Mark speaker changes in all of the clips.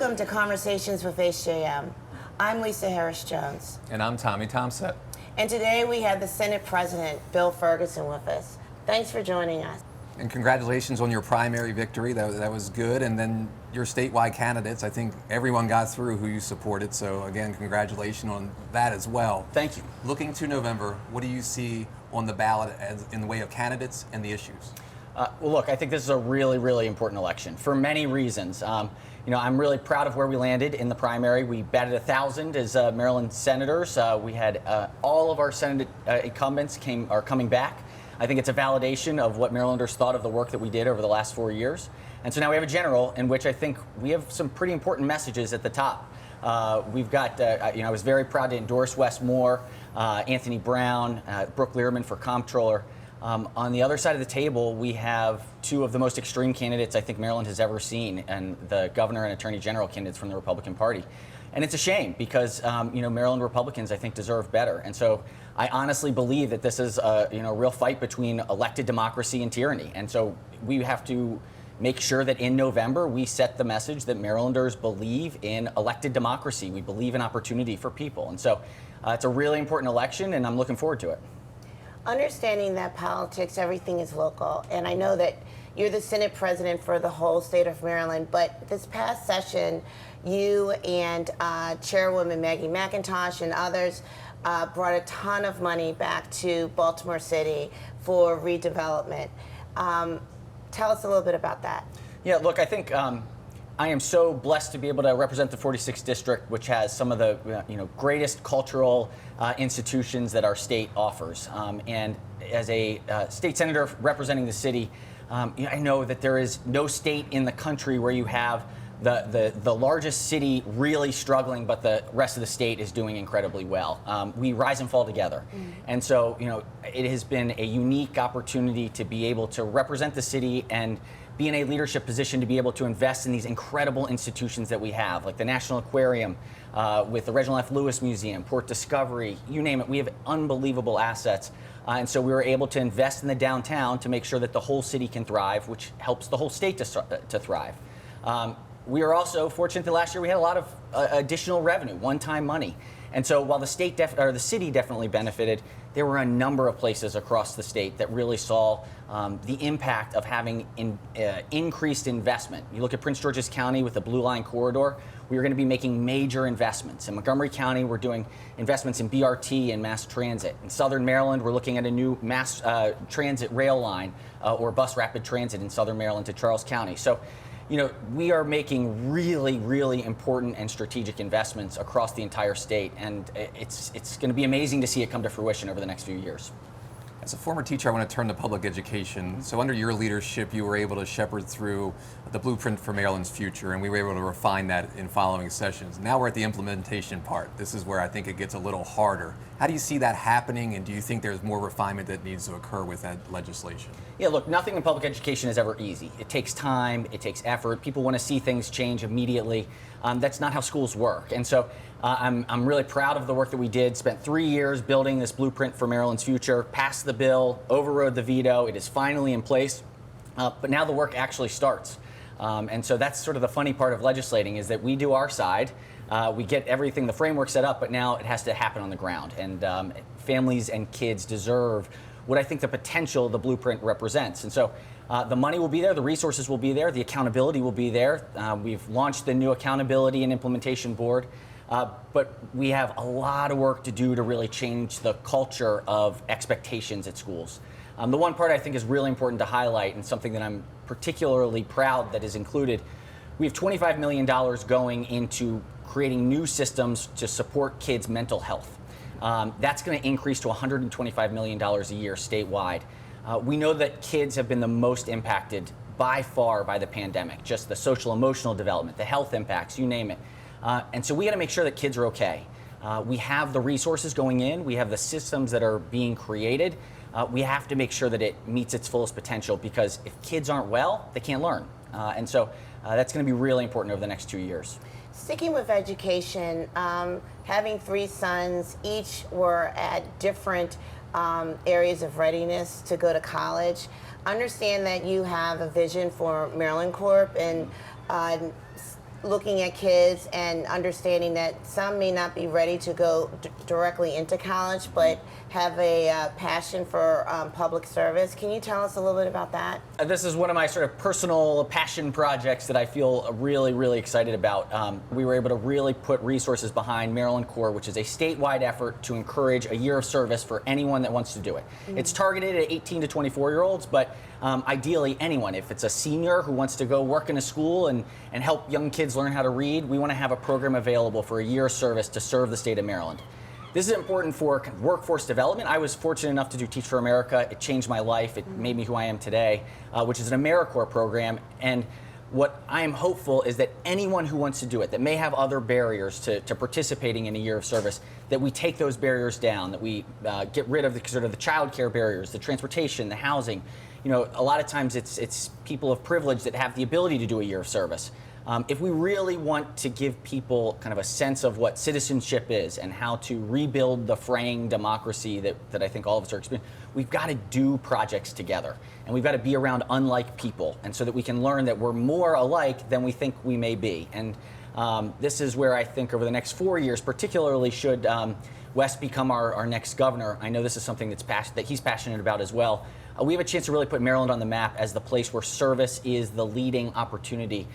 Speaker 1: Welcome to Conversations with HJM. I'm Lisa Harris-Jones.
Speaker 2: And I'm Tommy Tompsett.
Speaker 1: And today we have the Senate President Bill Ferguson with us. Thanks for joining us.
Speaker 2: And congratulations on your primary victory. That was good. And then your statewide candidates, I think everyone got through who you supported. So again, congratulations on that as well.
Speaker 3: Thank you.
Speaker 2: Looking to November, what do you see on the ballot in the way of candidates and the issues?
Speaker 3: Well, look, I think this is a really, really important election for many reasons. I'm really proud of where we landed in the primary. We batted 1,000 as Maryland senators. We had all of our Senate incumbents are coming back. I think it's a validation of what Marylanders thought of the work that we did over the last 4 years. And so now we have a general in which I think we have some pretty important messages at the top. We've got, I was very proud to endorse Wes Moore, Anthony Brown, Brooke Learman for comptroller. On the other side of the table, we have two of the most extreme candidates I think Maryland has ever seen, and the governor and attorney general candidates from the Republican Party. And it's a shame because, Maryland Republicans, I think, deserve better. And so I honestly believe that this is a real fight between elected democracy and tyranny. And so we have to make sure that in November we set the message that Marylanders believe in elected democracy. We believe in opportunity for people. And so it's a really important election, and I'm looking forward to it.
Speaker 1: Understanding that politics, everything is local, and I know that you're the Senate President for the whole state of Maryland, but this past session, you and Chairwoman Maggie McIntosh and others brought a ton of money back to Baltimore City for redevelopment. Tell us a little bit about that.
Speaker 3: Yeah, look, I think I am so blessed to be able to represent the 46th district, which has some of the greatest cultural institutions that our state offers. And as a state senator representing the city, I know that there is no state in the country where you have the largest city really struggling, but the rest of the state is doing incredibly well. We rise and fall together. And so, it has been a unique opportunity to be able to represent the city and be in a leadership position to be able to invest in these incredible institutions that we have, like the National Aquarium, with the Reginald F. Lewis Museum, Port Discovery, you name it. We have unbelievable assets. And so we were able to invest in the downtown to make sure that the whole city can thrive, which helps the whole state to thrive. We are also fortunate that last year we had a lot of additional revenue, one-time money. And so while the city definitely benefited, there were a number of places across the state that really saw the impact of having increased investment. You look at Prince George's County with the Blue Line corridor, we are going to be making major investments. In Montgomery County, we're doing investments in BRT and mass transit. In Southern Maryland, we're looking at a new mass transit rail line or bus rapid transit in Southern Maryland to Charles County. So, we are making really, really important and strategic investments across the entire state, and it's going to be amazing to see it come to fruition over the next few years.
Speaker 2: As a former teacher, I want to turn to public education. So under your leadership, you were able to shepherd through the blueprint for Maryland's future, and we were able to refine that in following sessions. Now we're at the implementation part. This is where I think it gets a little harder. How do you see that happening, and do you think there's more refinement that needs to occur with that legislation?
Speaker 3: Yeah, look, nothing in public education is ever easy. It takes time, it takes effort. People want to see things change immediately. That's not how schools work. And so I'm really proud of the work that we did. Spent 3 years building this blueprint for Maryland's future, passed the bill, overrode the veto. It is finally in place. But now the work actually starts. And so that's sort of the funny part of legislating, is that we do our side. We get everything, the framework set up, but now it has to happen on the ground. And families and kids deserve what I think the potential the blueprint represents. And so the money will be there, the resources will be there, the accountability will be there. We've launched the new Accountability and Implementation Board. But we have a lot of work to do to really change the culture of expectations at schools. The one part I think is really important to highlight, and something that I'm particularly proud that is included, we have $25 million going into creating new systems to support kids' mental health. That's going to increase to $125 million a year statewide. We know that kids have been the most impacted by far by the pandemic, just the social emotional development, the health impacts, you name it. And so we got to make sure that kids are okay. We have the resources going in, we have the systems that are being created. We have to make sure that it meets its fullest potential, because if kids aren't well, they can't learn. And so that's going to be really important over the next 2 years.
Speaker 1: Sticking with education, having 3 sons, each were at different areas of readiness to go to college. Understand that you have a vision for Maryland Corp, and looking at kids and understanding that some may not be ready to go directly into college, but have a passion for public service. Can you tell us a little bit about that?
Speaker 3: This is one of my sort of personal passion projects that I feel really, really excited about. We were able to really put resources behind Maryland Corp, which is a statewide effort to encourage a year of service for anyone that wants to do it. It's targeted at 18 to 24-year-olds, but ideally anyone. If it's a senior who wants to go work in a school and help young kids learn how to read, we want to have a program available for a year of service to serve the state of Maryland. This is important for workforce development. I was fortunate enough to do Teach for America. It changed my life. It made me who I am today, which is an AmeriCorps program. And what I am hopeful is that anyone who wants to do it, that may have other barriers to participating in a year of service, that we take those barriers down, that we get rid of the sort of the child care barriers, the transportation, the housing. You know, a lot of times it's people of privilege that have the ability to do a year of service. If we really want to give people kind of a sense of what citizenship is and how to rebuild the fraying democracy that I think all of us are experiencing, we've got to do projects together. And we've got to be around unlike people, and so that we can learn that we're more alike than we think we may be. And this is where I think over the next 4 years, particularly should Wes become our next governor, I know this is something that he's passionate about as well. We have a chance to really put Maryland on the map as the place where service is the leading opportunity,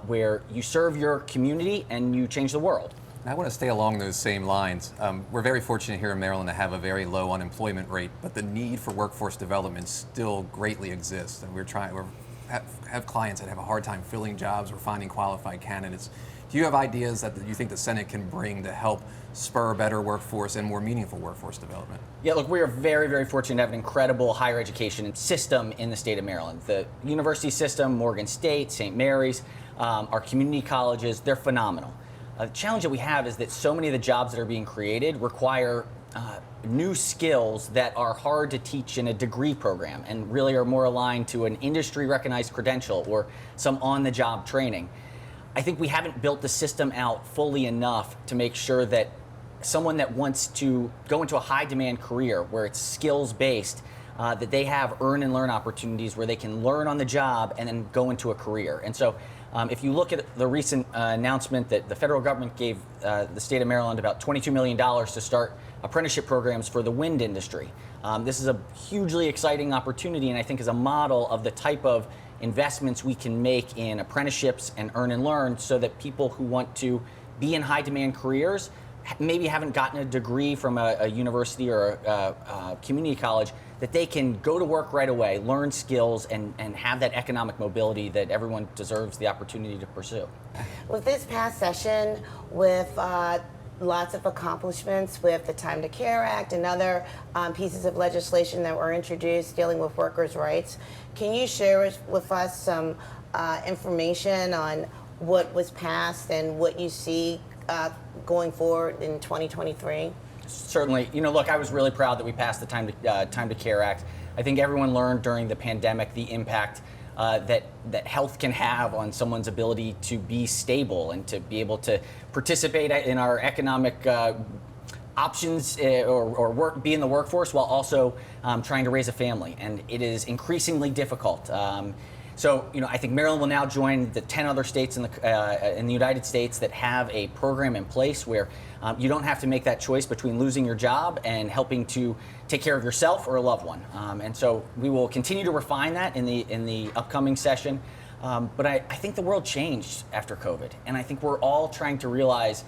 Speaker 3: where you serve your community and you change the world.
Speaker 2: I want to stay along those same lines. We're very fortunate here in Maryland to have a very low unemployment rate, but the need for workforce development still greatly exists. And we have clients that have a hard time filling jobs or finding qualified candidates. Do you have ideas that you think the Senate can bring to help spur better workforce and more meaningful workforce development?
Speaker 3: Yeah, look, we are very, very fortunate to have an incredible higher education system in the state of Maryland. The university system, Morgan State, St. Mary's, our community colleges, they're phenomenal. The challenge that we have is that so many of the jobs that are being created require new skills that are hard to teach in a degree program and really are more aligned to an industry-recognized credential or some on-the-job training. I think we haven't built the system out fully enough to make sure that someone that wants to go into a high-demand career where it's skills-based, that they have earn and learn opportunities where they can learn on the job and then go into a career. And so if you look at the recent announcement that the federal government gave the state of Maryland about $22 million to start apprenticeship programs for the wind industry. This is a hugely exciting opportunity, and I think is a model of the type of investments we can make in apprenticeships and earn and learn, so that people who want to be in high demand careers maybe haven't gotten a degree from a university or a community college, that they can go to work right away, learn skills, and have that economic mobility that everyone deserves the opportunity to pursue.
Speaker 1: With this past session, with lots of accomplishments with the Time to Care Act and other pieces of legislation that were introduced dealing with workers' rights, can you share with us some information on what was passed and what you see going forward in 2023?
Speaker 3: Certainly. You know, look, I was really proud that we passed the Time to Care Act. I think everyone learned during the pandemic the impact that health can have on someone's ability to be stable and to be able to participate in our economic options or be in the workforce while also trying to raise a family. And it is increasingly difficult. So, you know, I think Maryland will now join the 10 other states in the United States that have a program in place where you don't have to make that choice between losing your job and helping to take care of yourself or a loved one. And so we will continue to refine that in the upcoming session. But I think the world changed after COVID, and I think we're all trying to realize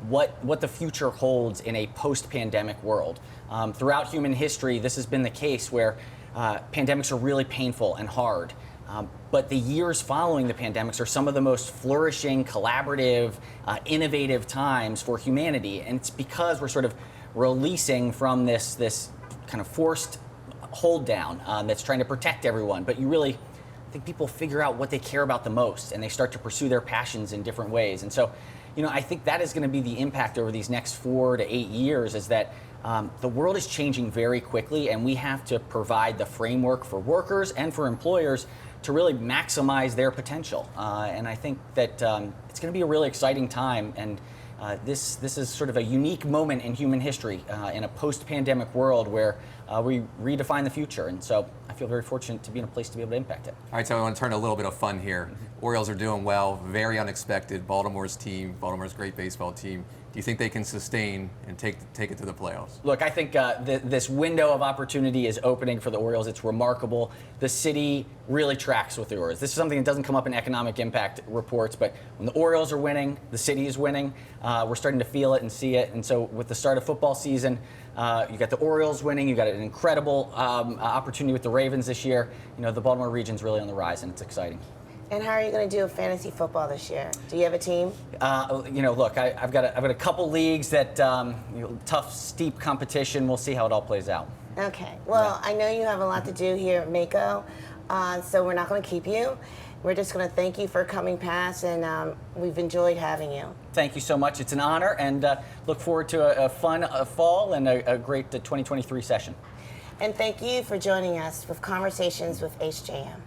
Speaker 3: what the future holds in a post-pandemic world. Throughout human history, this has been the case where pandemics are really painful and hard. But the years following the pandemics are some of the most flourishing, collaborative, innovative times for humanity. And it's because we're sort of releasing from this kind of forced hold down that's trying to protect everyone. But I think people figure out what they care about the most, and they start to pursue their passions in different ways. And so, you know, I think that is going to be the impact over these next 4 to 8 years, is that the world is changing very quickly, and we have to provide the framework for workers and for employers to really maximize their potential. And I think that it's going to be a really exciting time, and this is sort of a unique moment in human history in a post-pandemic world where we redefine the future. And so I feel very fortunate to be in a place to be able to impact it.
Speaker 2: All right, so I want to turn a little bit of fun here. Orioles are doing well, very unexpected. Baltimore's team, Baltimore's great baseball team. Do you think they can sustain and take it to the playoffs?
Speaker 3: Look, I think this window of opportunity is opening for the Orioles. It's remarkable. The city really tracks with the Orioles. This is something that doesn't come up in economic impact reports, but when the Orioles are winning, the city is winning. We're starting to feel it and see it. And so with the start of football season, you got the Orioles winning. You got an incredible opportunity with the Ravens this year. You know, the Baltimore region's really on the rise, and it's exciting.
Speaker 1: And how are you going to do with fantasy football this year? Do you have a team?
Speaker 3: You know, look, I've got a couple leagues that tough, steep competition. We'll see how it all plays out.
Speaker 1: Okay. Well, I know you have a lot to do here at MACo, so we're not going to keep you. We're just going to thank you for coming past, and we've enjoyed having you.
Speaker 3: Thank you so much. It's an honor, and look forward to a fun fall and a great 2023 session.
Speaker 1: And thank you for joining us with Conversations with HJM.